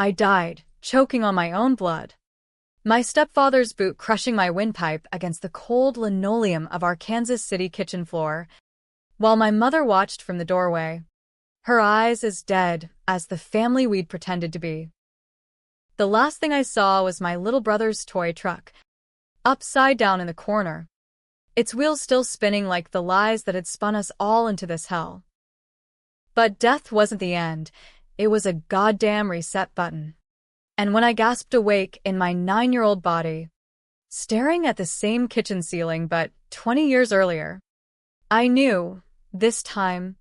I died, choking on my own blood. My stepfather's boot crushing my windpipe against the cold linoleum of our Kansas City kitchen floor, while my mother watched from the doorway, her eyes as dead as the family we'd pretended to be. The last thing I saw was my little brother's toy truck, upside down in the corner, its wheels still spinning like the lies that had spun us all into this hell. But death wasn't the end, it was a goddamn reset button. And when I gasped awake in my 9-year-old body, staring at the same kitchen ceiling but 20 years earlier, I knew, this time,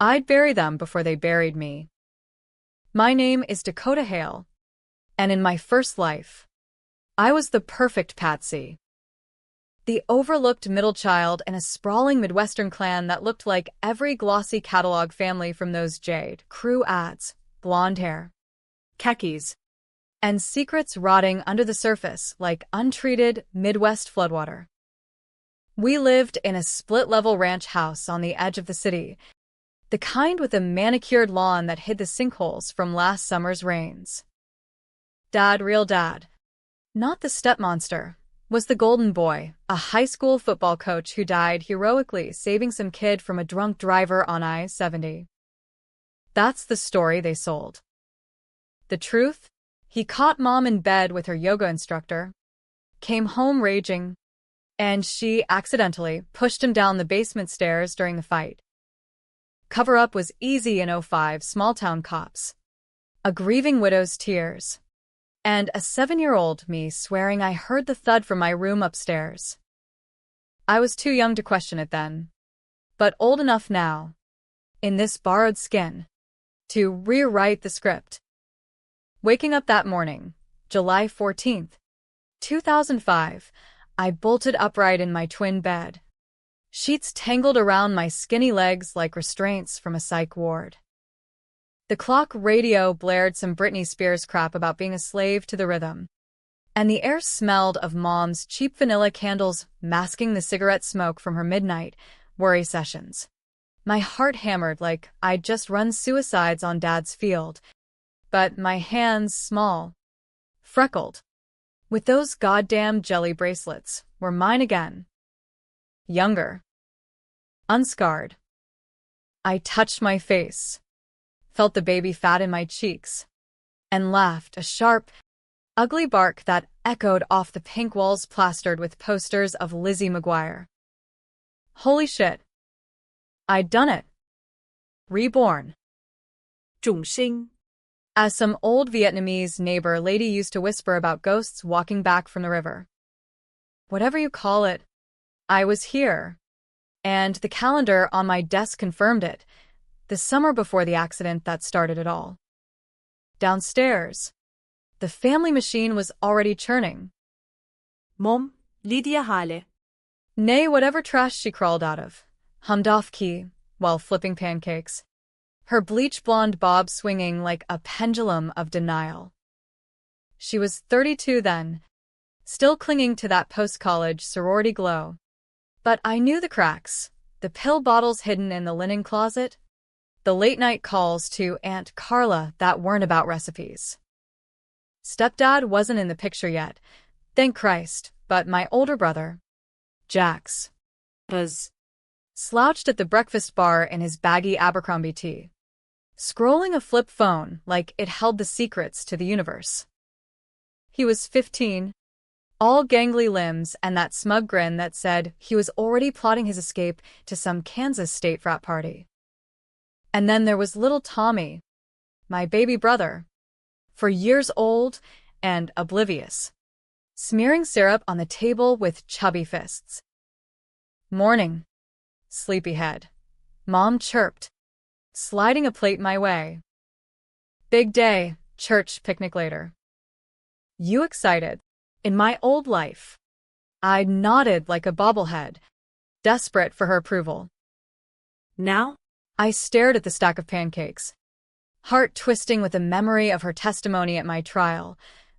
I'd bury them before they buried me. My name is Dakota Hale, and in my first life, I was the perfect Patsy. The overlooked middle child in a sprawling Midwestern clan that looked like every glossy catalog family from those Jade Crew ads, blonde hair, khakis, and secrets rotting under the surface like untreated Midwest floodwater. We lived in a split-level ranch house on the edge of the city, the kind with a manicured lawn that hid the sinkholes from last summer's rains. Dad, real dad, not the step-monster, was the golden boy, a high school football coach who died heroically saving some kid from a drunk driver on I-70. That's the story they sold. The truth? He caught Mom in bed with her yoga instructor, came home raging, and she accidentally pushed him down the basement stairs during the fight. Cover-up was easy in '05 small-town cops. A grieving widow's tears. And a 7-year-old me swearing I heard the thud from my room upstairs. I was too young to question it then, but old enough now, in this borrowed skin, to rewrite the script. Waking up that morning, July 14th, 2005, I bolted upright in my twin bed. Sheets tangled around my skinny legs like restraints from a psych ward. The clock radio blared some Britney Spears crap about being a slave to the rhythm, and the air smelled of Mom's cheap vanilla candles masking the cigarette smoke from her midnight worry sessions. My heart hammered like I'd just run suicides on Dad's field, but my hands, small, freckled, with those goddamn jelly bracelets, were mine again. Younger. Unscarred. I touched my face, felt the baby fat in my cheeks, and laughed, a sharp, ugly bark that echoed off the pink walls plastered with posters of Lizzie McGuire. Holy shit. I'd done it. Reborn. 重生 As some old Vietnamese neighbor lady used to whisper about ghosts walking back from the river. Whatever you call it, I was here, and the calendar on my desk confirmed it, the summer before the accident that started it all. Downstairs, the family machine was already churning. Mom, Lydia Hale. Nay, whatever trash she crawled out of, hummed off-key while flipping pancakes, her bleach-blonde bob swinging like a pendulum of denial. She was 32 then, still clinging to that post-college sorority glow. But I knew the cracks, the pill bottles hidden in the linen closet, the late-night calls to Aunt Carla that weren't about recipes. Stepdad wasn't in the picture yet, thank Christ, but my older brother, Jax, was slouched at the breakfast bar in his baggy Abercrombie tee, scrolling a flip phone like it held the secrets to the universe. He was 15, all gangly limbs and that smug grin that said he was already plotting his escape to some Kansas state frat party. And then there was little Tommy, my baby brother, 4 years old and oblivious, smearing syrup on the table with chubby fists. Morning, sleepyhead, Mom chirped, sliding a plate my way. Big day, church picnic later. You excited? In my old life, I nodded like a bobblehead, desperate for her approval. Now? I stared at the stack of pancakes, heart twisting with the memory of her testimony at my trial.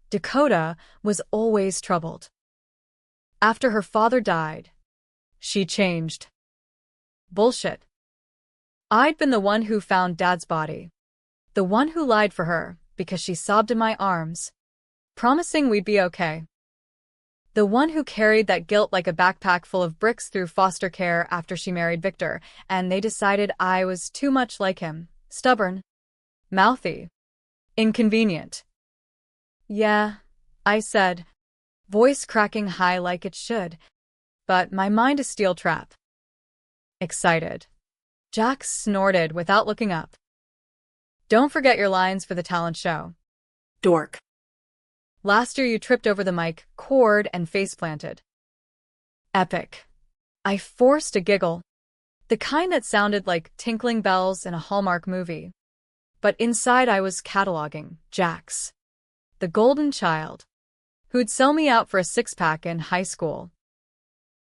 Dakota was always troubled. After her father died, she changed. Bullshit. I'd been the one who found Dad's body, the one who lied for her, because she sobbed in my arms, promising we'd be okay. The one who carried that guilt like a backpack full of bricks through foster care after she married Victor, and they decided I was too much like him. Stubborn, mouthy, inconvenient. Yeah, I said, voice cracking high like it should, but my mind a steel trap. Excited. Jax snorted without looking up. Don't forget your lines for the talent show. Dork. Last year you tripped over the mic, cord, and face-planted. Epic. I forced a giggle, the kind that sounded like tinkling bells in a Hallmark movie. But inside I was cataloging Jax, the golden child, who'd sell me out for a six-pack in high school.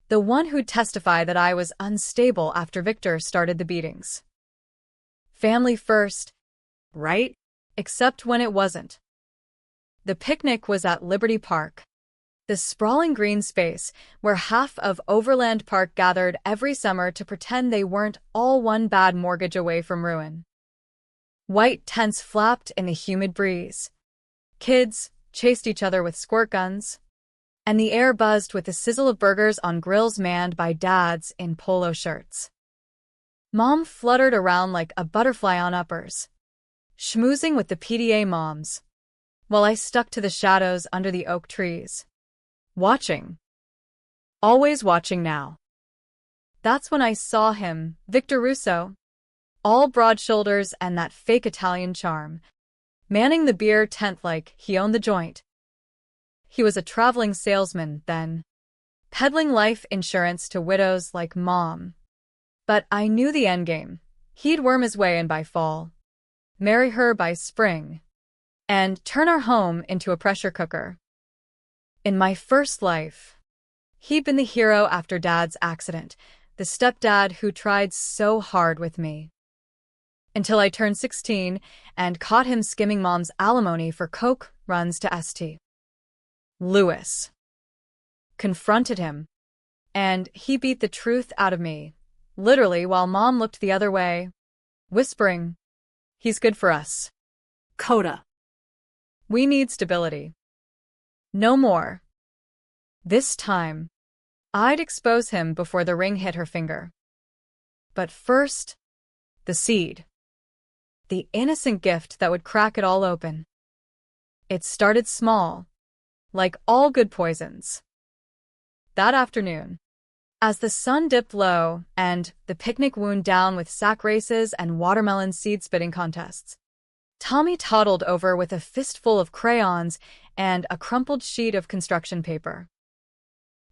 The one who'd testify that I was unstable after Victor started the beatings. Family first, right? Except when it wasn't. The picnic was at Liberty Park, the sprawling green space where half of Overland Park gathered every summer to pretend they weren't all one bad mortgage away from ruin. White tents flapped in the humid breeze. Kids chased each other with squirt guns, and the air buzzed with the sizzle of burgers on grills manned by dads in polo shirts. Mom fluttered around like a butterfly on uppers, schmoozing with the PTA moms, while I stuck to the shadows under the oak trees. Watching. Always watching now. That's when I saw him, Victor Russo, all broad shoulders and that fake Italian charm, manning the beer tent like he owned the joint. He was a traveling salesman then, peddling life insurance to widows like Mom. But I knew the endgame. He'd worm his way in by fall, marry her by spring, and turn our home into a pressure cooker. In my first life, he'd been the hero after Dad's accident, the stepdad who tried so hard with me. Until I turned 16 and caught him skimming Mom's alimony for Coke runs to St. Louis. Confronted him, and he beat the truth out of me, literally while Mom looked the other way, whispering, "He's good for us. Coda. We need stability. No more." This time, I'd expose him before the ring hit her finger. But first, the seed. The innocent gift that would crack it all open. It started small, like all good poisons. That afternoon, as the sun dipped low and the picnic wound down with sack races and watermelon seed-spitting contests, Tommy toddled over with a fistful of crayons and a crumpled sheet of construction paper.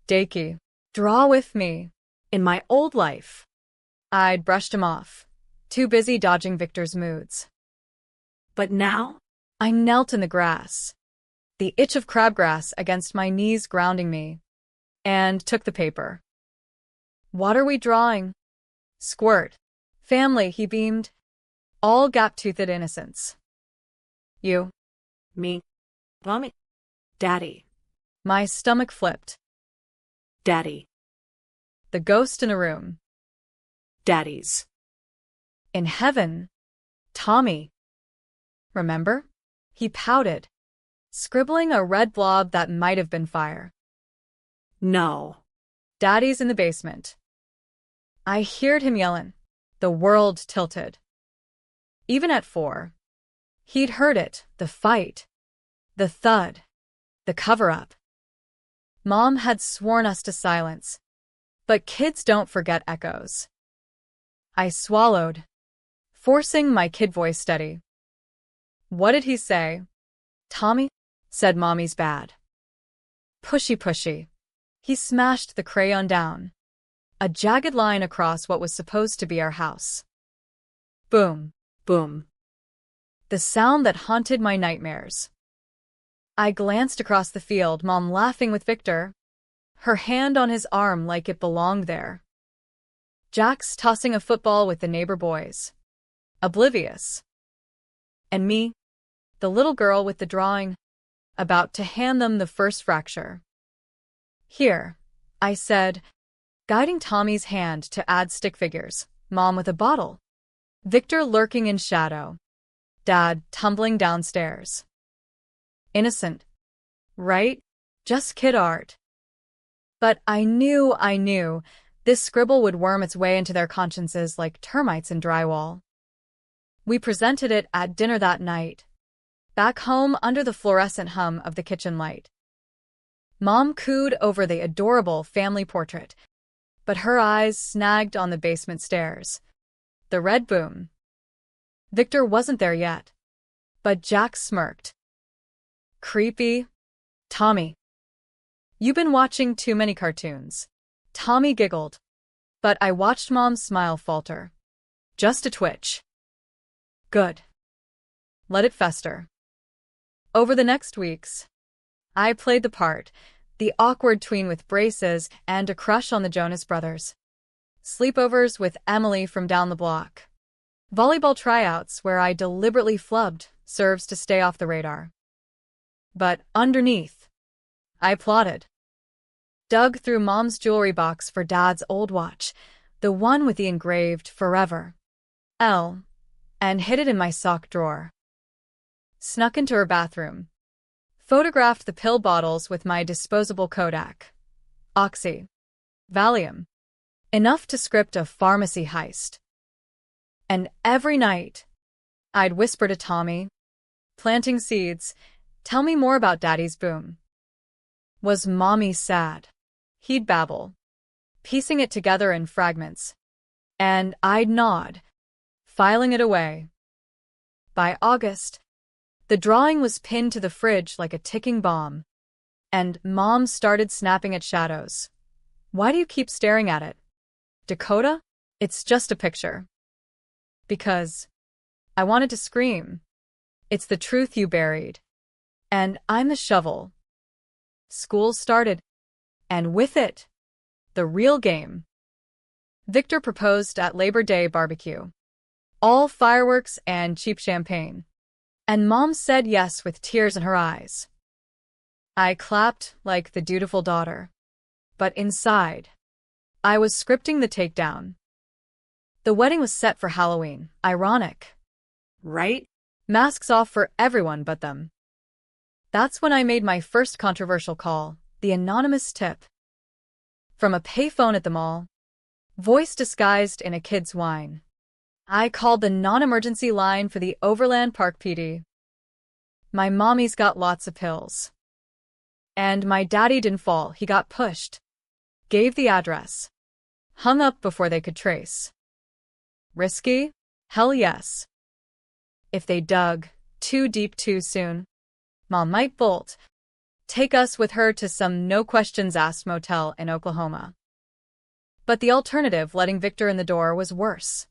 "Dakey, draw with me." In my old life, I'd brushed him off, too busy dodging Victor's moods. But now? I knelt in the grass, the itch of crabgrass against my knees grounding me, and took the paper. "What are we drawing?" "Squirt. Family," he beamed. "All gap-toothed innocence." "You?" Me. Mommy. Daddy. My stomach flipped. Daddy. The ghost in a room. Daddies. In heaven. Tommy. Remember? He pouted, scribbling a red blob that might have been fire. No. Daddy's in the basement. I heard him yellin'. The world tilted. Even at 4. He'd heard it, the fight, the thud, the cover-up. Mom had sworn us to silence, but kids don't forget echoes. I swallowed, forcing my kid voice steady. "What did he say?" "Tommy," said Mommy's bad. "Pushy pushy." He smashed the crayon down, a jagged line across what was supposed to be our house. Boom, boom. The sound that haunted my nightmares. I glanced across the field, Mom laughing with Victor, her hand on his arm like it belonged there. Jax tossing a football with the neighbor boys, oblivious. And me, the little girl with the drawing, about to hand them the first fracture. "Here," I said, guiding Tommy's hand to add stick figures, Mom with a bottle, Victor lurking in shadow, Dad tumbling downstairs. Innocent, right? Just kid art. But I knew this scribble would worm its way into their consciences like termites in drywall. We presented it at dinner that night, back home under the fluorescent hum of the kitchen light. Mom cooed over the adorable family portrait, but her eyes snagged on the basement stairs. The red boom. Victor wasn't there yet, but Jack smirked. Creepy. Tommy. You've been watching too many cartoons. Tommy giggled, but I watched Mom's smile falter. Just a twitch. Good. Let it fester. Over the next weeks, I played the part, the awkward tween with braces and a crush on the Jonas Brothers. Sleepovers with Emily from down the block. Volleyball tryouts where I deliberately flubbed serves to stay off the radar. But underneath, I plotted. Dug through Mom's jewelry box for Dad's old watch, the one with the engraved Forever L, and hid it in my sock drawer. Snuck into her bathroom. Photographed the pill bottles with my disposable Kodak. Oxy. Valium. Enough to script a pharmacy heist. And every night, I'd whisper to Tommy, planting seeds, tell me more about Daddy's boom. Was Mommy sad? He'd babble, piecing it together in fragments. And I'd nod, filing it away. By August, the drawing was pinned to the fridge like a ticking bomb, and Mom started snapping at shadows. Why do you keep staring at it? Dakota? It's just a picture. Because I wanted to scream. It's the truth you buried. And I'm the shovel. School started, and with it, the real game. Victor proposed at Labor Day barbecue. All fireworks and cheap champagne. And Mom said yes with tears in her eyes. I clapped like the dutiful daughter. But inside, I was scripting the takedown. The wedding was set for Halloween. Ironic. Right? Masks off for everyone but them. That's when I made my first controversial call, the anonymous tip. From a payphone at the mall, voice disguised in a kid's whine. I called the non-emergency line for the Overland Park PD. My mommy's got lots of pills. And my daddy didn't fall, he got pushed. Gave the address. Hung up before they could trace. Risky? Hell yes. If they dug too deep too soon, Mom might bolt. Take us with her to some no-questions-asked motel in Oklahoma. But the alternative, letting Victor in the door, was worse.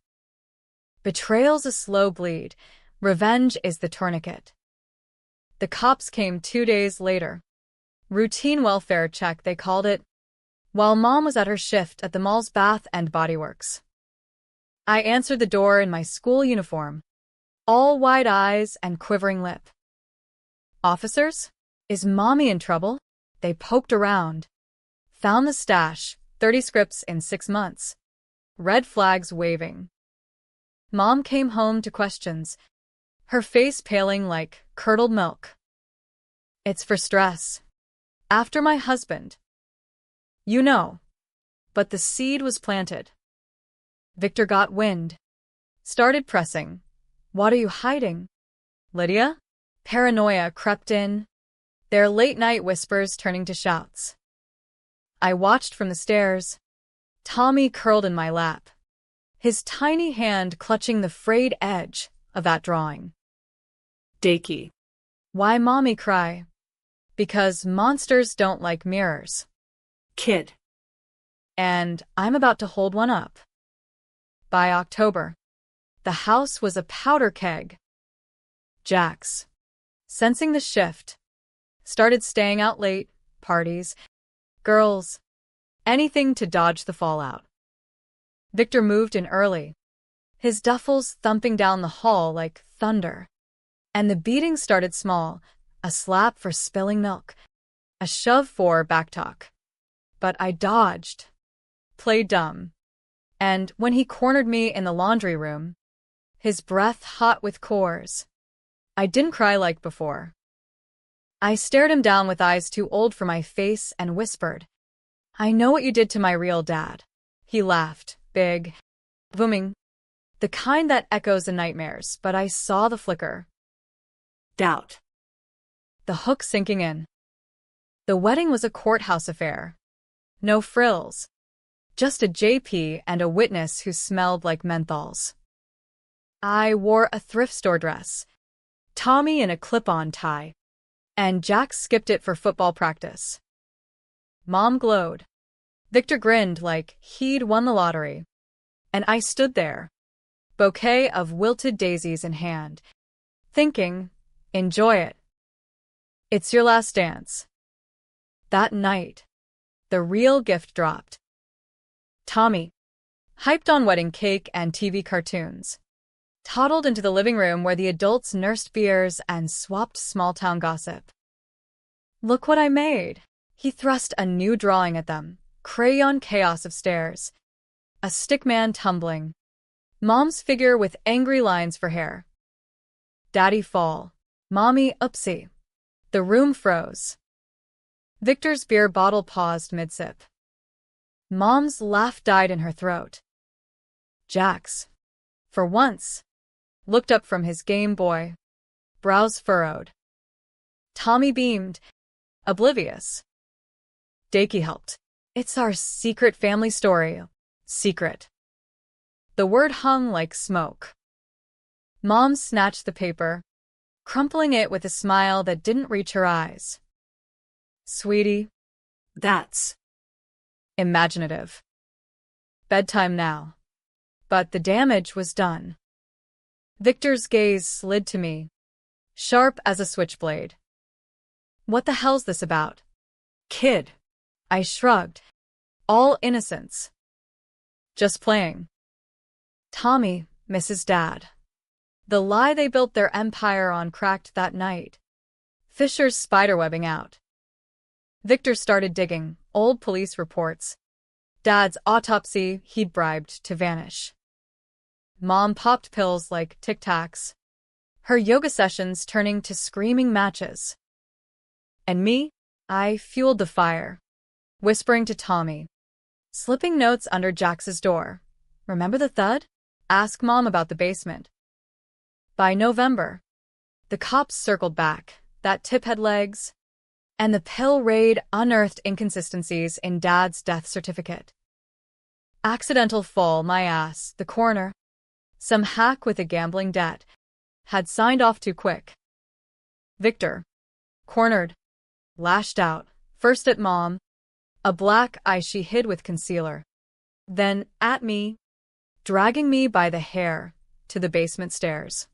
Betrayal's a slow bleed. Revenge is the tourniquet. The cops came 2 days later. Routine welfare check, they called it, while Mom was at her shift at the mall's Bath and Body Works. I answered the door in my school uniform, all wide eyes and quivering lip. Officers? Is Mommy in trouble? They poked around. Found the stash, 30 scripts in 6 months. Red flags waving. Mom came home to questions, her face paling like curdled milk. It's for stress. After my husband. You know. But the seed was planted. Victor got wind. Started pressing. What are you hiding? Lydia? Paranoia crept in, their late-night whispers turning to shouts. I watched from the stairs. Tommy curled in my lap, his tiny hand clutching the frayed edge of that drawing. Dakey. Why Mommy cry? Because monsters don't like mirrors. Kid. And I'm about to hold one up. By October, the house was a powder keg. Jax, sensing the shift, started staying out late, parties, girls, anything to dodge the fallout. Victor moved in early, his duffels thumping down the hall like thunder. And the beating started small, a slap for spilling milk, a shove for backtalk. But I dodged, played dumb. And when he cornered me in the laundry room, his breath hot with cores, I didn't cry like before. I stared him down with eyes too old for my face and whispered, I know what you did to my real dad. He laughed, big, booming, the kind that echoes in nightmares, but I saw the flicker. Doubt. The hook sinking in. The wedding was a courthouse affair. No frills. Just a JP and a witness who smelled like menthols. I wore a thrift store dress, Tommy in a clip-on tie, and Jack skipped it for football practice. Mom glowed. Victor grinned like he'd won the lottery. And I stood there, bouquet of wilted daisies in hand, thinking, enjoy it. It's your last dance. That night, the real gift dropped. Tommy, hyped on wedding cake and TV cartoons, toddled into the living room where the adults nursed beers and swapped small-town gossip. Look what I made. He thrust a new drawing at them, crayon chaos of stairs, a stickman tumbling, Mom's figure with angry lines for hair. Daddy fall, Mommy oopsie. The room froze. Victor's beer bottle paused mid-sip. Mom's laugh died in her throat. Jax, for once, looked up from his Game Boy, brows furrowed. Tommy beamed, oblivious. Dakey helped. It's our secret family story. Secret. The word hung like smoke. Mom snatched the paper, crumpling it with a smile that didn't reach her eyes. Sweetie, That's imaginative. Bedtime now. But the damage was done. Victor's gaze slid to me, sharp as a switchblade. What the hell's this about? kid. I shrugged. All innocence. Just playing. Tommy, Mrs. Dad. The lie they built their empire on cracked that night. Fisher's spiderwebbing out. Victor started digging old police reports. Dad's autopsy he'd bribed to vanish. Mom popped pills like Tic Tacs, her yoga sessions turning to screaming matches. And me, I fueled the fire, whispering to Tommy, slipping notes under Jax's door. Remember the thud? Ask Mom about the basement. By November, the cops circled back, that tip had legs, and the pill raid unearthed inconsistencies in Dad's death certificate. Accidental fall, my ass, the coroner. Some hack with a gambling debt had signed off too quick. Victor, cornered, lashed out, first at Mom, a black eye she hid with concealer, then at me, dragging me by the hair to the basement stairs.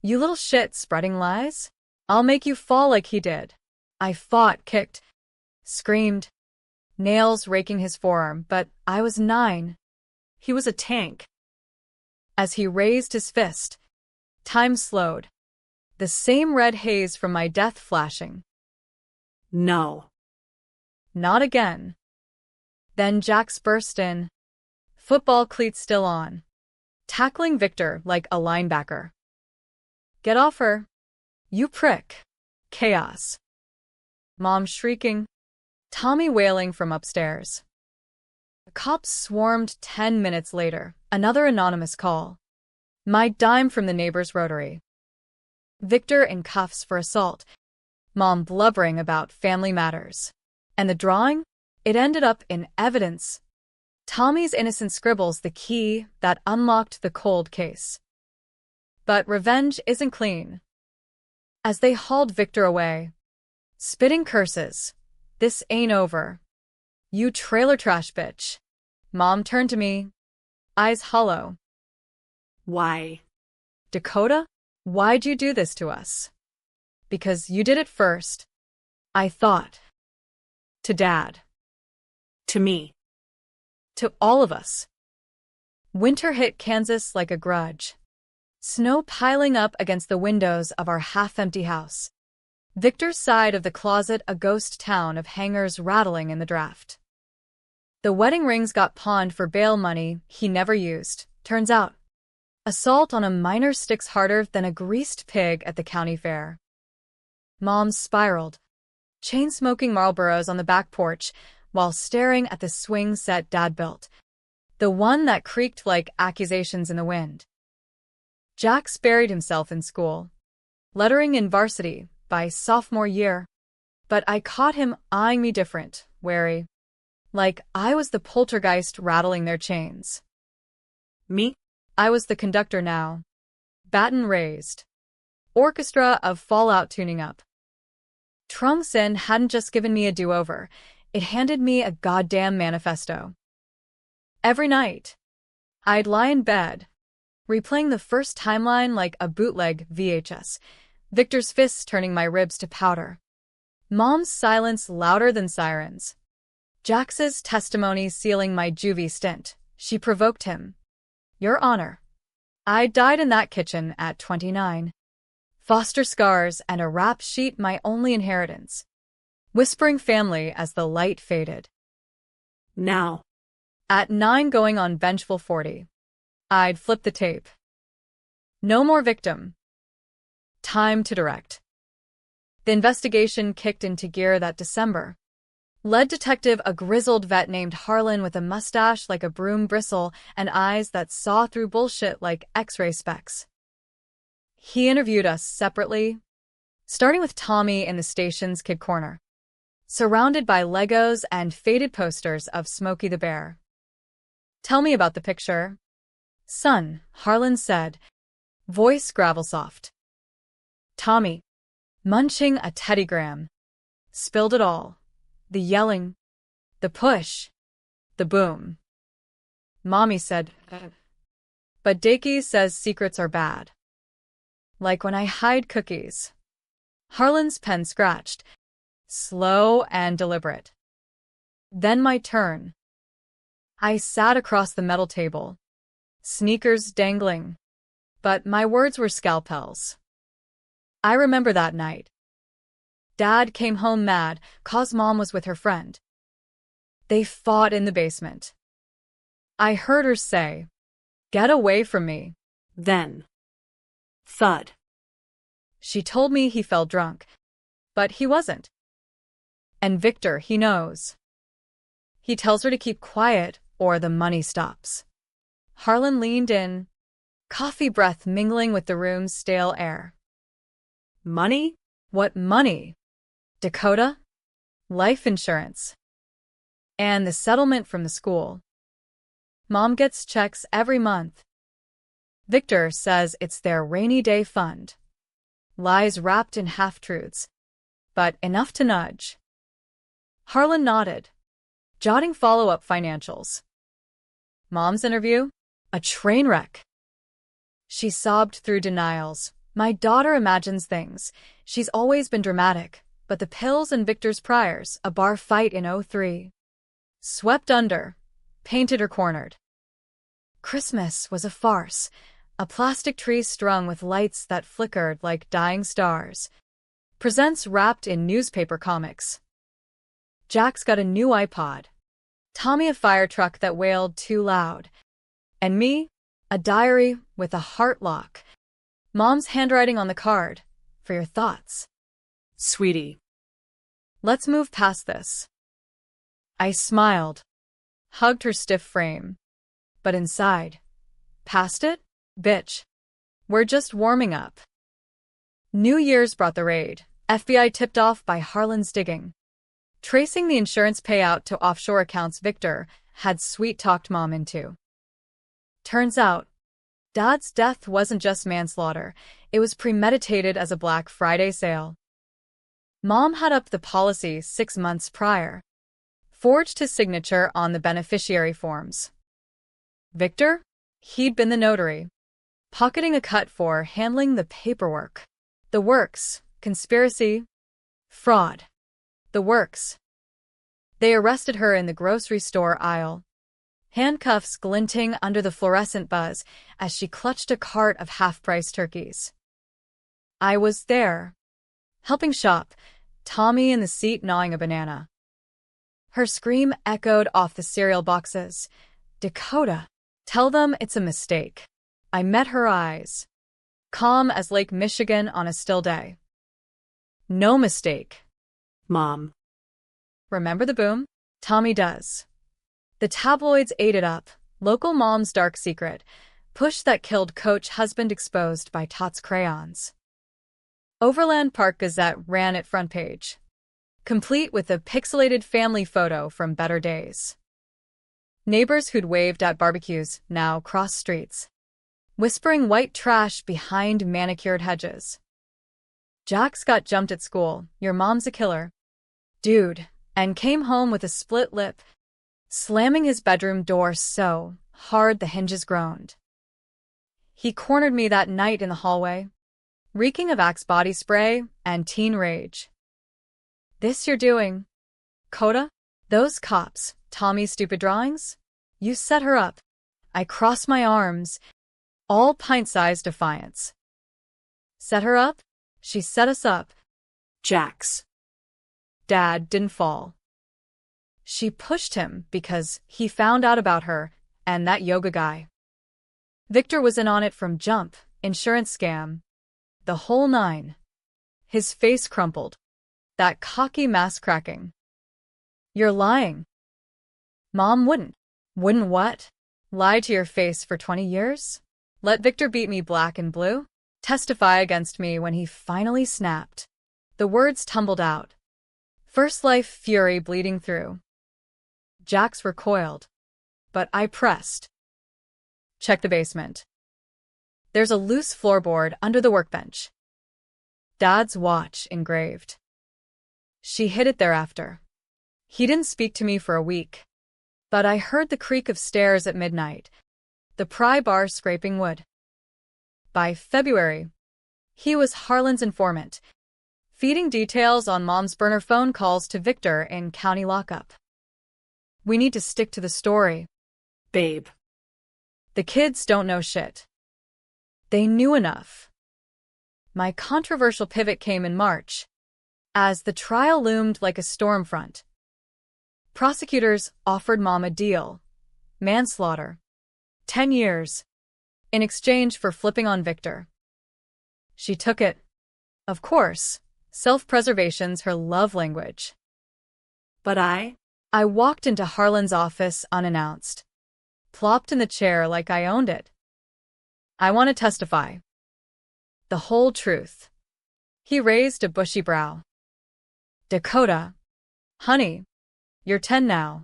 You little shit spreading lies? I'll make you fall like he did. I fought, kicked, screamed, nails raking his forearm, but I was 9. He was a tank. As he raised his fist, time slowed, the same red haze from my death flashing. No. Not again. Then Jax burst in, football cleats still on, tackling Victor like a linebacker. Get off her, you prick. Chaos. Mom shrieking, Tommy wailing from upstairs. The cops swarmed 10 minutes later, another anonymous call. My dime from the neighbor's rotary. Victor in cuffs for assault, Mom blubbering about family matters. And the drawing? It ended up in evidence. Tommy's innocent scribbles the key that unlocked the cold case. But revenge isn't clean. As they hauled Victor away, spitting curses, this ain't over. You trailer trash bitch. Mom turned to me, eyes hollow. Why? Dakota, why'd you do this to us? Because you did it first. I thought. To Dad. To me. To all of us. Winter hit Kansas like a grudge. Snow piling up against the windows of our half-empty house. Victor's side of the closet a ghost town of hangers rattling in the draft. The wedding rings got pawned for bail money he never used, turns out. Assault on a minor sticks harder than a greased pig at the county fair. Mom spiraled, chain-smoking Marlboros on the back porch while staring at the swing set Dad built, the one that creaked like accusations in the wind. Jax buried himself in school, lettering in varsity by sophomore year, but I caught him eyeing me different, wary, like I was the poltergeist rattling their chains. Me? I was the conductor now. Baton raised. Orchestra of Fallout tuning up. Trung Sin hadn't just given me a do-over, it handed me a goddamn manifesto. Every night, I'd lie in bed, replaying the first timeline like a bootleg VHS, Victor's fists turning my ribs to powder. Mom's silence louder than sirens. Jax's testimony sealing my juvie stint. She provoked him. Your Honor, I died in that kitchen at 29. Foster scars and a rap sheet my only inheritance. Whispering family as the light faded. Now. At 9 going on vengeful 40. I'd flip the tape. No more victim. Time to direct. The investigation kicked into gear that December. Lead detective, a grizzled vet named Harlan with a mustache like a broom bristle and eyes that saw through bullshit like X-ray specs. He interviewed us separately, starting with Tommy in the station's kid corner, surrounded by Legos and faded posters of Smokey the Bear. Tell me about the picture. Son, Harlan said, voice gravel-soft. Tommy, munching a teddygram, spilled it all. The yelling, the push, the boom. Mommy said, but Dakey says secrets are bad. Like when I hide cookies. Harlan's pen scratched, slow and deliberate. Then my turn. I sat across the metal table, sneakers dangling, but my words were scalpels. I remember that night. Dad came home mad, 'cause Mom was with her friend. They fought in the basement. I heard her say, "Get away from me." Then. Thud. She told me he fell drunk, but he wasn't. And Victor, he knows. He tells her to keep quiet or the money stops. Harlan leaned in, coffee breath mingling with the room's stale air. Money? What money? Dakota? Life insurance. And the settlement from the school. Mom gets checks every month. Victor says it's their rainy day fund. Lies wrapped in half-truths, but enough to nudge. Harlan nodded, jotting follow-up financials. Mom's interview? A train wreck. She sobbed through denials. My daughter imagines things. She's always been dramatic, but the pills and Victor's priors, a bar fight in 03. Swept under, painted or cornered. Christmas was a farce, a plastic tree strung with lights that flickered like dying stars. Presents wrapped in newspaper comics. Jax got a new iPod. Tommy a fire truck that wailed too loud. And me, a diary with a heart lock. Mom's handwriting on the card, for your thoughts. Sweetie. Let's move past this. I smiled, hugged her stiff frame. But inside, past it? Bitch. We're just warming up. New Year's brought the raid, FBI tipped off by Harlan's digging. Tracing the insurance payout to offshore accounts Victor had sweet-talked Mom into. Turns out, Dad's death wasn't just manslaughter, it was premeditated as a Black Friday sale. Mom had upped the policy 6 months prior, forged his signature on the beneficiary forms. Victor? He'd been the notary, pocketing a cut for handling the paperwork. The works, conspiracy, fraud. The works. They arrested her in the grocery store aisle, handcuffs glinting under the fluorescent buzz as she clutched a cart of half-price turkeys. I was there, helping shop, Tommy in the seat gnawing a banana. Her scream echoed off the cereal boxes. Dakota, tell them it's a mistake. I met her eyes, calm as Lake Michigan on a still day. No mistake. Mom. Remember the boom? Tommy does. The tabloids ate it up. Local mom's dark secret. Push that killed coach husband exposed by Tots crayons. Overland Park Gazette ran it front page, complete with a pixelated family photo from better days. Neighbors who'd waved at barbecues now cross streets, whispering white trash behind manicured hedges. Jax got jumped at school. Your mom's a killer. Dude. And came home with a split lip, slamming his bedroom door so hard the hinges groaned. He cornered me that night in the hallway, reeking of Axe body spray and teen rage. This you're doing, Coda? Those cops, Tommy's stupid drawings? You set her up. I crossed my arms, all pint-sized defiance. Set her up? She set us up. Jax. Dad didn't fall. She pushed him because he found out about her and that yoga guy. Victor was in on it from jump, insurance scam, the whole nine. His face crumpled. That cocky mask cracking. You're lying. Mom wouldn't. Wouldn't what? Lie to your face for 20 years? Let Victor beat me black and blue? Testify against me when he finally snapped. The words tumbled out. First life fury bleeding through. Jax recoiled, but I pressed. Check the basement. There's a loose floorboard under the workbench. Dad's watch engraved. She hid it thereafter. He didn't speak to me for a week, but I heard the creak of stairs at midnight, the pry bar scraping wood. By February, he was Harlan's informant, feeding details on Mom's burner phone calls to Victor in county lockup. We need to stick to the story. Babe. The kids don't know shit. They knew enough. My controversial pivot came in March, as the trial loomed like a storm front. Prosecutors offered Mom a deal. Manslaughter. 10 years. In exchange for flipping on Victor. She took it. Of course. Self-preservation's her love language. But I walked into Harlan's office unannounced. Plopped in the chair like I owned it. I want to testify. The whole truth. He raised a bushy brow. Dakota. Honey. You're 10 now.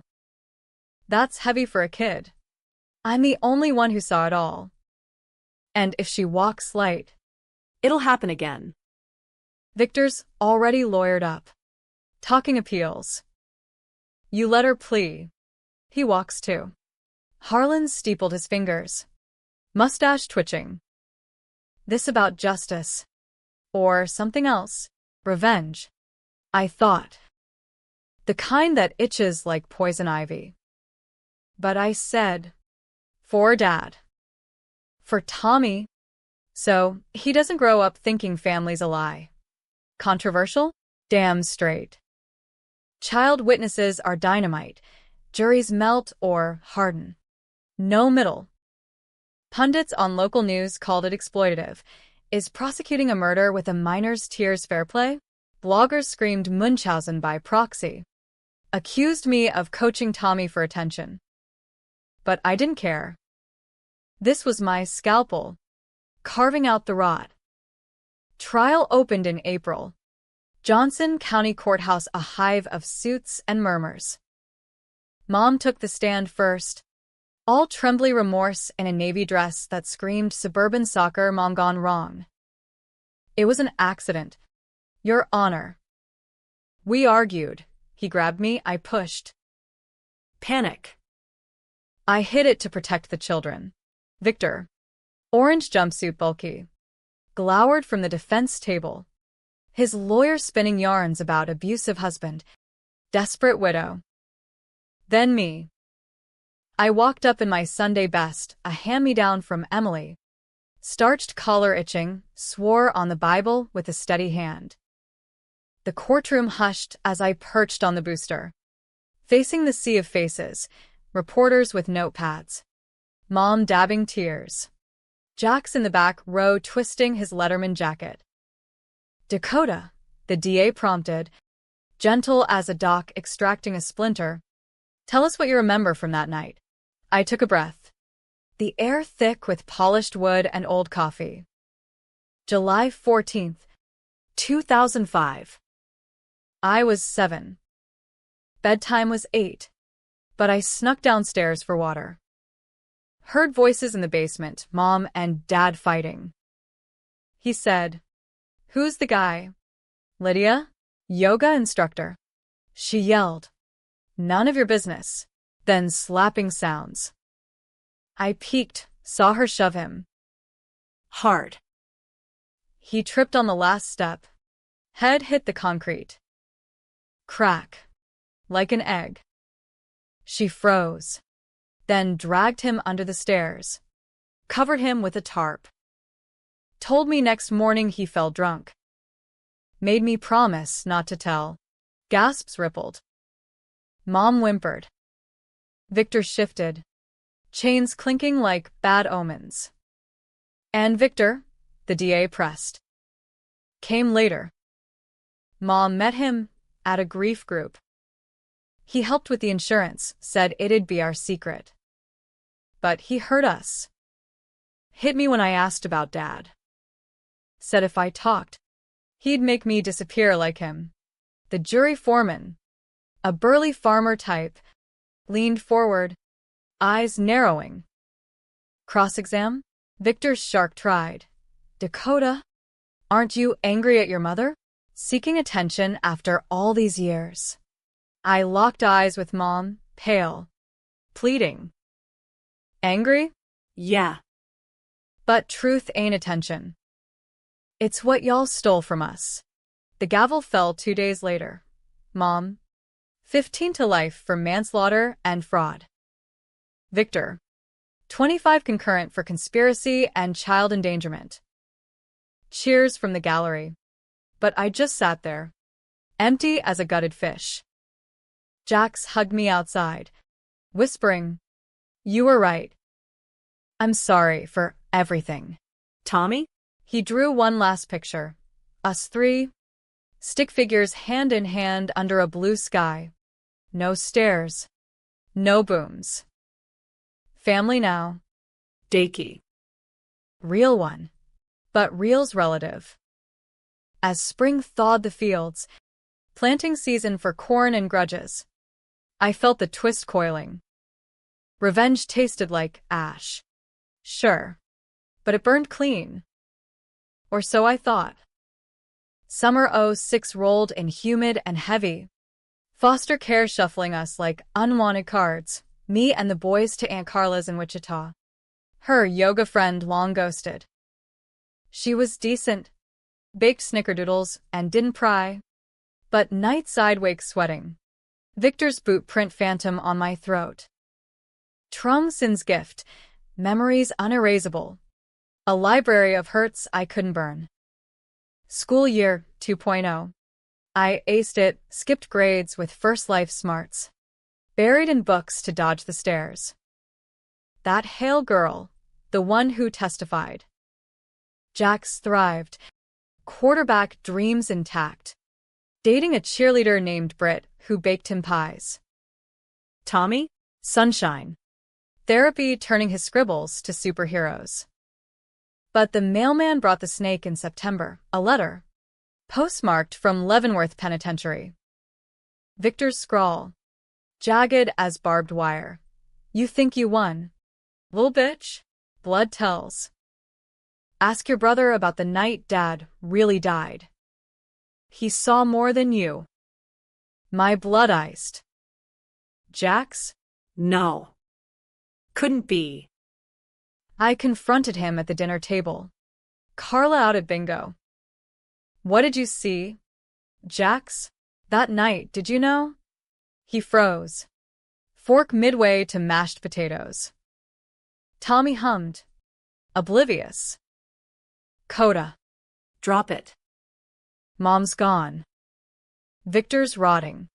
That's heavy for a kid. I'm the only one who saw it all. And if she walks light, it'll happen again. Victor's already lawyered up. Talking appeals. You let her plea. He walks too. Harlan steepled his fingers. Mustache twitching. This about justice. Or something else. Revenge. I thought. The kind that itches like poison ivy. But I said, for Dad. For Tommy. So he doesn't grow up thinking family's a lie. Controversial? Damn straight. Child witnesses are dynamite. Juries melt or harden. No middle. Pundits on local news called it exploitative. Is prosecuting a murder with a minor's tears fair play? Bloggers screamed Munchausen by proxy. Accused me of coaching Tommy for attention. But I didn't care. This was my scalpel. Carving out the rot. Trial opened in April. Johnson County Courthouse a hive of suits and murmurs. Mom took the stand first. All trembly remorse in a navy dress that screamed suburban soccer mom gone wrong. It was an accident. Your Honor. We argued. He grabbed me, I pushed. Panic. I hid it to protect the children. Victor. Orange jumpsuit bulky. Glowered from the defense table. His lawyer spinning yarns about abusive husband. Desperate widow. Then me. I walked up in my Sunday best, a hand-me-down from Emily. Starched collar itching, swore on the Bible with a steady hand. The courtroom hushed as I perched on the booster. Facing the sea of faces, reporters with notepads. Mom dabbing tears. Jack's in the back row twisting his Letterman jacket. Dakota, the DA prompted, gentle as a doc extracting a splinter. Tell us what you remember from that night. I took a breath. The air thick with polished wood and old coffee. July 14th, 2005. I was 7. Bedtime was 8, but I snuck downstairs for water. Heard voices in the basement, Mom and Dad fighting. He said, "Who's the guy?" "Lydia, yoga instructor." She yelled, "None of your business." Then slapping sounds. I peeked, saw her shove him. Hard. He tripped on the last step. Head hit the concrete. Crack. Like an egg. She froze. Then dragged him under the stairs. Covered him with a tarp. Told me next morning he fell drunk. Made me promise not to tell. Gasps rippled. Mom whimpered. Victor shifted. Chains clinking like bad omens. And Victor, the DA pressed. Came later. Mom met him at a grief group. He helped with the insurance, said it'd be our secret. But he hurt us. Hit me when I asked about Dad. Said if I talked, he'd make me disappear like him. The jury foreman, a burly farmer type, leaned forward, eyes narrowing. Cross-exam? Victor's shark tried. Dakota, aren't you angry at your mother? Seeking attention after all these years. I locked eyes with Mom, pale, pleading. Angry? Yeah. But truth ain't attention. It's what y'all stole from us. The gavel fell 2 days later. Mom, 15 to life for manslaughter and fraud. Victor, 25 concurrent for conspiracy and child endangerment. Cheers from the gallery. But I just sat there, empty as a gutted fish. Jax hugged me outside, whispering, "You were right. I'm sorry for everything." Tommy? He drew one last picture. Us 3, stick figures hand in hand under a blue sky. No stairs. No booms. Family now. Dakey. Real one. But real's relative. As spring thawed the fields, planting season for corn and grudges, I felt the twist coiling. Revenge tasted like ash. Sure. But it burned clean. Or so I thought. Summer '06 rolled in humid and heavy. Foster care shuffling us like unwanted cards, me and the boys to Aunt Carla's in Wichita. Her yoga friend long ghosted. She was decent, baked snickerdoodles, and didn't pry. But night side-wake sweating. Victor's boot print phantom on my throat. Trung Sin's gift, memories unerasable. A library of hurts I couldn't burn. School year 2.0. I aced it, skipped grades with first life smarts. Buried in books to dodge the stares. That Hale girl, the one who testified. Jax thrived. Quarterback dreams intact. Dating a cheerleader named Britt who baked him pies. Tommy? Sunshine. Therapy turning his scribbles to superheroes. But the mailman brought the snake in September, a letter. Postmarked from Leavenworth Penitentiary. Victor's scrawl. Jagged as barbed wire. You think you won. Little bitch. Blood tells. Ask your brother about the night Dad really died. He saw more than you. My blood iced. Jax? No. Couldn't be. I confronted him at the dinner table. Carla out at bingo. What did you see? Jax? That night, did you know? He froze. Fork midway to mashed potatoes. Tommy hummed. Oblivious. Coda. Drop it. Mom's gone. Victor's rotting.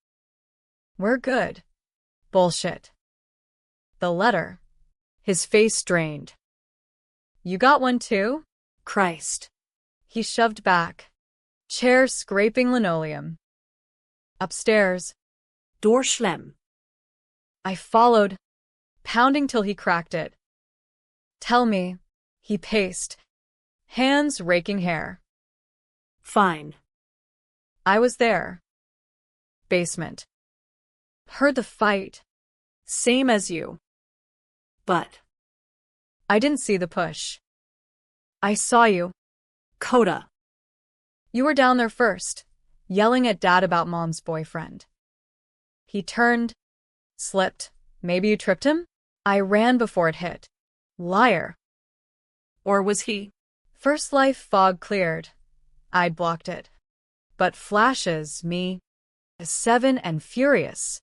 We're good. Bullshit. The letter. His face drained. You got one too? Christ. He shoved back. Chair scraping linoleum. Upstairs. Door schlemm. I followed, pounding till he cracked it. Tell me, he paced, hands raking hair. Fine. I was there. Basement. Heard the fight. Same as you. But. I didn't see the push. I saw you. Coda. You were down there first, yelling at Dad about Mom's boyfriend. He turned, slipped. Maybe you tripped him? I ran before it hit. Liar. Or was he? First life fog cleared. I'd blocked it. But flashes, me, 7 and furious.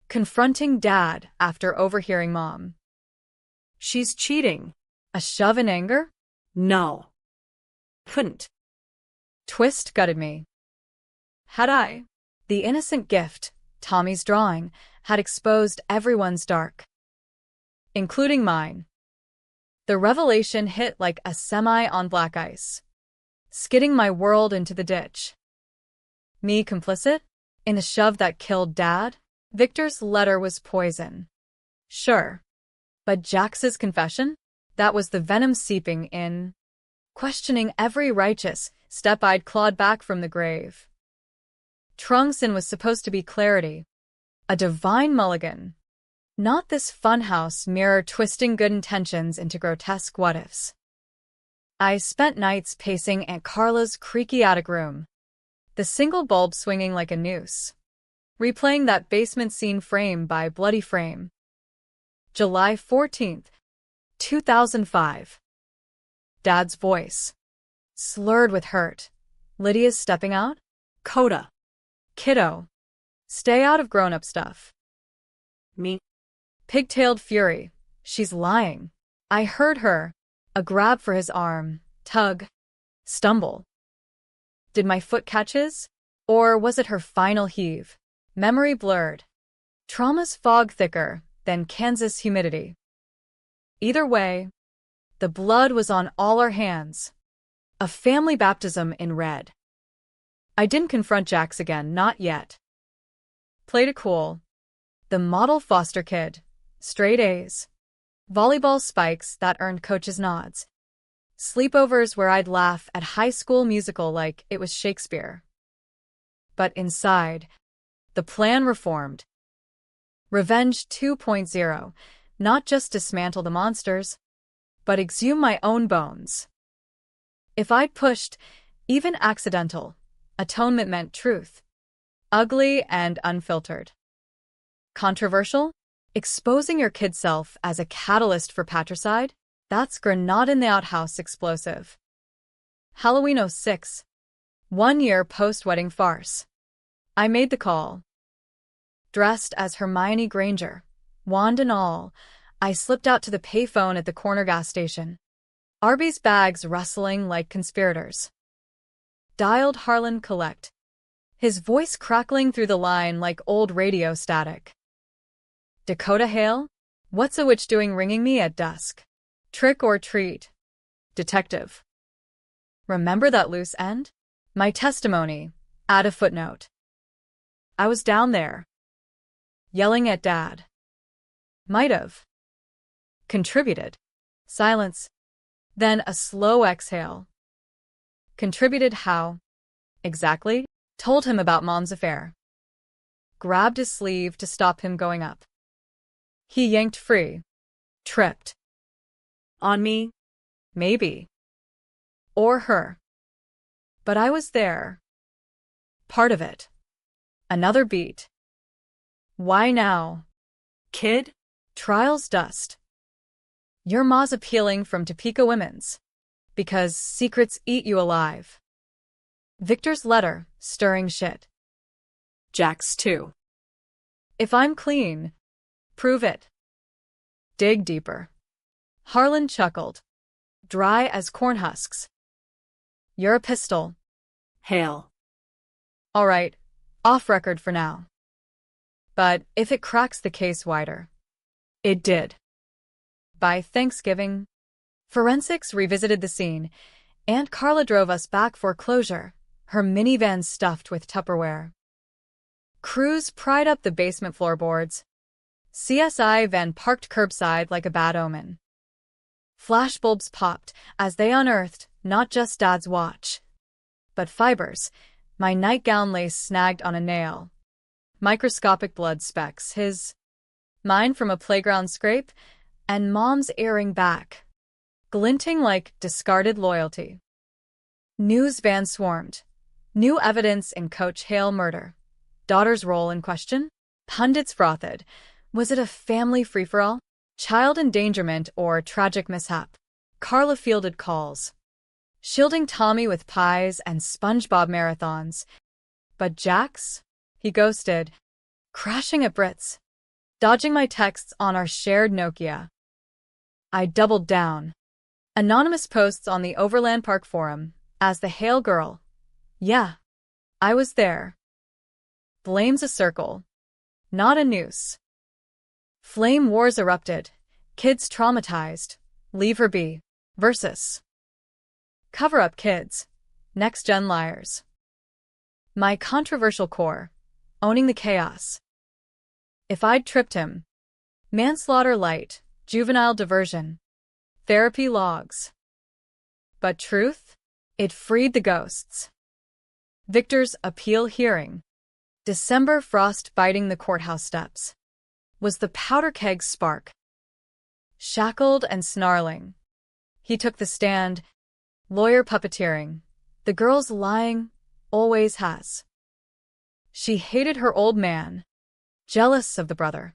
Confronting Dad after overhearing Mom. She's cheating. A shove in anger? No. Couldn't. Twist gutted me. Had I? The innocent gift, Tommy's drawing, had exposed everyone's dark. Including mine. The revelation hit like a semi on black ice, skidding my world into the ditch. Me complicit? In the shove that killed Dad? Victor's letter was poison. Sure. But Jax's confession? That was the venom seeping in, questioning every righteous step I'd clawed back from the grave. Trungson was supposed to be clarity, a divine mulligan. Not this funhouse mirror twisting good intentions into grotesque what-ifs. I spent nights pacing Aunt Carla's creaky attic room, the single bulb swinging like a noose, replaying that basement scene frame by bloody frame. July 14th, 2005. Dad's voice. Slurred with hurt. Lydia's stepping out? Coda. Kiddo. Stay out of grown-up stuff. Me. Pigtailed fury. She's lying. I heard her. A grab for his arm. Tug. Stumble. Did my foot catch his? Or was it her final heave? Memory blurred. Trauma's fog thicker than Kansas humidity. Either way, the blood was on all our hands. A family baptism in red. I didn't confront Jax again, not yet. Played it cool. The model foster kid. Straight A's. Volleyball spikes that earned coaches' nods. Sleepovers where I'd laugh at high school musical like it was Shakespeare. But inside, the plan reformed. Revenge 2.0, not just dismantle the monsters, but exhume my own bones. If I'd pushed, even accidental, atonement meant truth. Ugly and unfiltered. Controversial? Exposing your kid self as a catalyst for patricide? That's grenade in the outhouse explosive. Halloween '06. 1 year post-wedding farce. I made the call. Dressed as Hermione Granger, wand and all, I slipped out to the payphone at the corner gas station. Arby's bags rustling like conspirators. Dialed Harlan Collect, his voice crackling through the line like old radio static. Dakota Hale? What's a witch doing ringing me at dusk? Trick or treat? Detective. Remember that loose end? My testimony. Add a footnote. I was down there. Yelling at Dad. Might've. Contributed. Silence. Then a slow exhale. Contributed how? Exactly? Told him about Mom's affair. Grabbed his sleeve to stop him going up. He yanked free. Tripped. On me? Maybe. Or her. But I was there. Part of it. Another beat. Why now? Kid? Trials dust. Your ma's appealing from Topeka Women's. Because secrets eat you alive. Victor's letter, stirring shit. Jax too. If I'm clean, prove it. Dig deeper. Harlan chuckled. Dry as corn husks. You're a pistol. Hale. All right, off record for now. But if it cracks the case wider. It did. By Thanksgiving, Forensics revisited the scene, Aunt Carla drove us back for closure, her minivan stuffed with Tupperware. Crews pried up the basement floorboards. CSI van parked curbside like a bad omen. Flashbulbs popped as they unearthed not just Dad's watch, but fibers. My nightgown lace snagged on a nail. Microscopic blood specks, mine from a playground scrape, and Mom's earring back, glinting like discarded loyalty. News van swarmed. New evidence in Coach Hale murder. Daughter's role in question? Pundits frothed. Was it a family free-for-all? Child endangerment or tragic mishap? Carla fielded calls, shielding Tommy with pies and SpongeBob marathons. But Jax? He ghosted, crashing at Brits, dodging my texts on our shared Nokia. I doubled down. Anonymous posts on the Overland Park forum as the Hale girl. Yeah, I was there. Blame's a circle, not a noose. Flame wars erupted. Kids traumatized. Leave her be. Versus cover-up kids. Next-gen liars. My controversial core. Owning the chaos. If I'd tripped him. Manslaughter light. Juvenile diversion. Therapy logs. But truth? It freed the ghosts. Victor's appeal hearing. December frost biting the courthouse steps. Was the powder keg's spark. Shackled and snarling. He took the stand. Lawyer puppeteering. The girl's lying. Always has. She hated her old man. Jealous of the brother.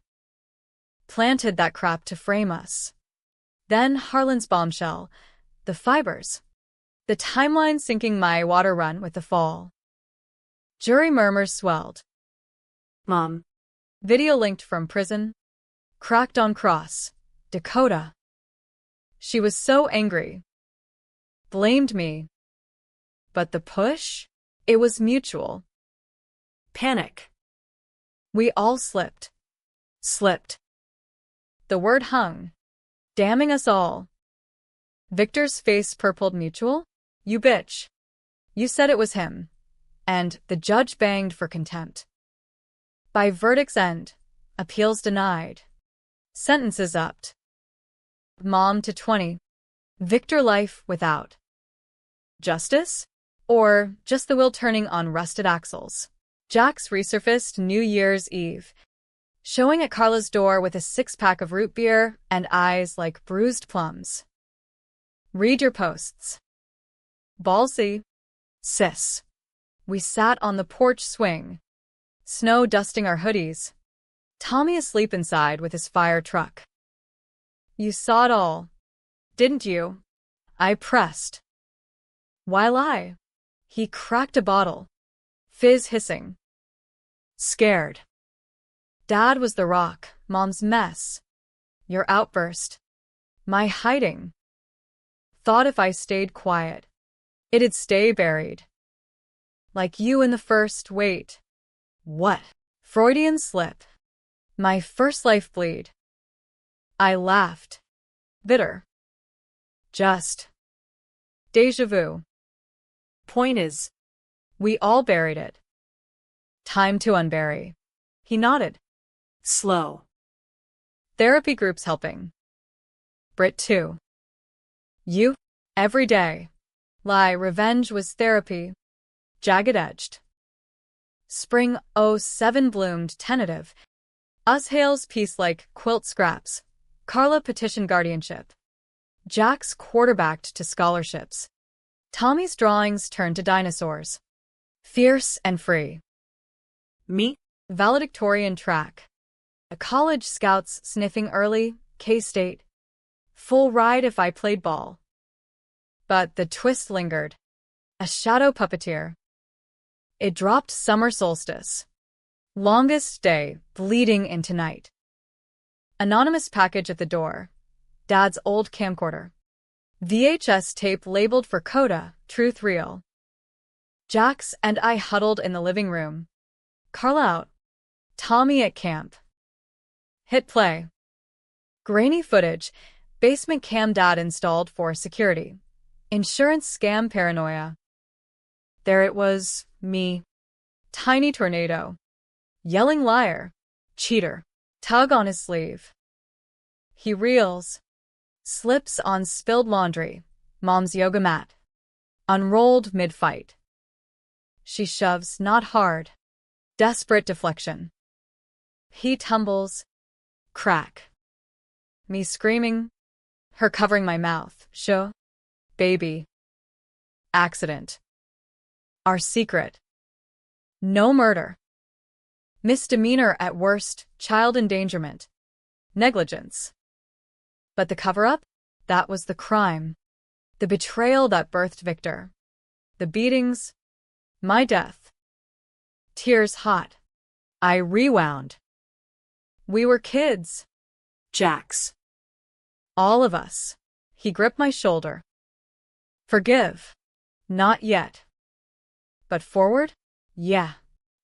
Planted that crap to frame us. Then Harlan's bombshell. The fibers. The timeline sinking my water run with the fall. Jury murmurs swelled. Mom. Video linked from prison. Cracked on cross. Dakota. She was so angry. Blamed me. But the push? It was mutual. Panic. We all slipped. Slipped. The word hung, damning us all. Victor's face purpled. Mutual? You bitch. You said it was him. And the judge banged for contempt. By verdict's end, appeals denied. Sentences upped. Mom to 20. Victor life without justice? Or just the wheel turning on rusted axles? Jax resurfaced New Year's Eve, showing at Carla's door with a six-pack of root beer and eyes like bruised plums. Read your posts. Ballsy. Sis. We sat on the porch swing, snow dusting our hoodies. Tommy asleep inside with his fire truck. You saw it all, didn't you? I pressed. While he cracked a bottle, fizz hissing. Scared. Dad was the rock, Mom's mess. Your outburst. My hiding. Thought if I stayed quiet, it'd stay buried. Like you in the first, wait. What? Freudian slip. My first life bleed. I laughed. Bitter. Just. Deja vu. Point is, we all buried it. Time to unbury. He nodded. Slow. Therapy groups helping. Brit too. You? Every day. Lie, revenge was therapy. Jagged-edged. Spring '07 bloomed tentative. Us Hale's piece like quilt scraps. Carla petitioned guardianship. Jax quarterbacked to scholarships. Tommy's drawings turned to dinosaurs. Fierce and free. Me? Valedictorian track. A college scouts sniffing early, K-State. Full ride if I played ball. But the twist lingered. A shadow puppeteer. It dropped summer solstice. Longest day, bleeding into night. Anonymous package at the door. Dad's old camcorder. VHS tape labeled for Coda, truth real. Jax and I huddled in the living room. Carla out. Tommy at camp. Hit play. Grainy footage, Basement cam dad installed for security. Insurance scam paranoia. There it was, me. Tiny tornado. Yelling liar. Cheater. Tug on his sleeve. He reels. Slips on spilled laundry. Mom's yoga mat. Unrolled mid-fight. She shoves, not hard. Desperate deflection. He tumbles. Crack. Me screaming. Her covering my mouth. Show. Baby. Accident. Our secret. No murder. Misdemeanor at worst, child endangerment. Negligence. But the cover-up? That was the crime. The betrayal that birthed Victor. The beatings. My death. Tears hot. I rewound. We were kids. Jax. All of us. He gripped my shoulder. Forgive. Not yet. But forward? Yeah.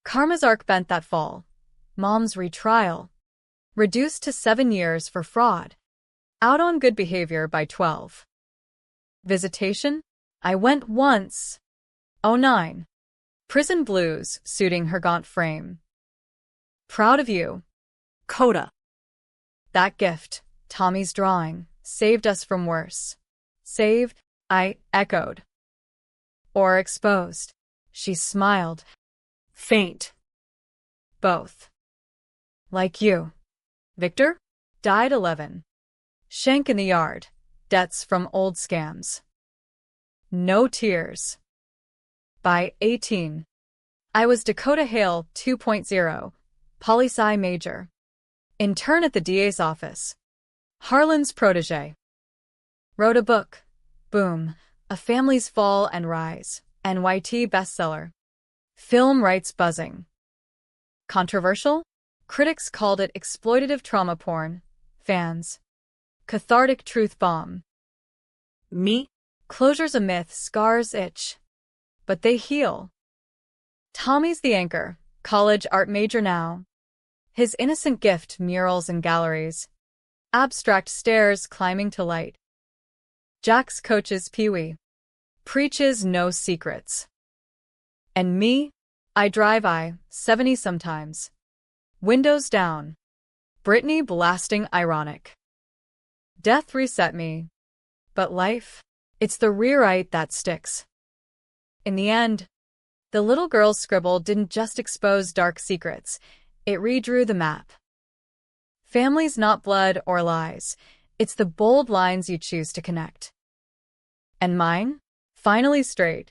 Karma's arc bent that fall. Mom's retrial. Reduced to 7 years for fraud. Out on good behavior by 12. Visitation? I went once. 09. Prison blues suiting her gaunt frame. Proud of you. Coda. That gift, Tommy's drawing, saved us from worse. Saved? I echoed. Or exposed. She smiled. Faint. Both. Like you. Victor? Died 11. Shank in the yard. Debts from old scams. No tears. By 18. I was Dakota Hale 2.0, poli-sci major. Intern at the DA's office. Harlan's protege. Wrote a book. Boom. A Family's Fall and Rise. NYT bestseller. Film rights buzzing. Controversial? Critics called it exploitative trauma porn. Fans. Cathartic truth bomb. Me? Closure's a myth, scars itch. But they heal. Tommy's the anchor, college art major now. His innocent gift, murals in galleries. Abstract stairs climbing to light. Jax coaches Pee-wee. Preaches no secrets. And me? I drive 70 sometimes. Windows down. Brittany blasting ironic. Death reset me. But life? It's the rewrite that sticks. In the end, the little girl's scribble didn't just expose dark secrets, it redrew the map. Family's not blood or lies, it's the bold lines you choose to connect. And mine? Finally straight.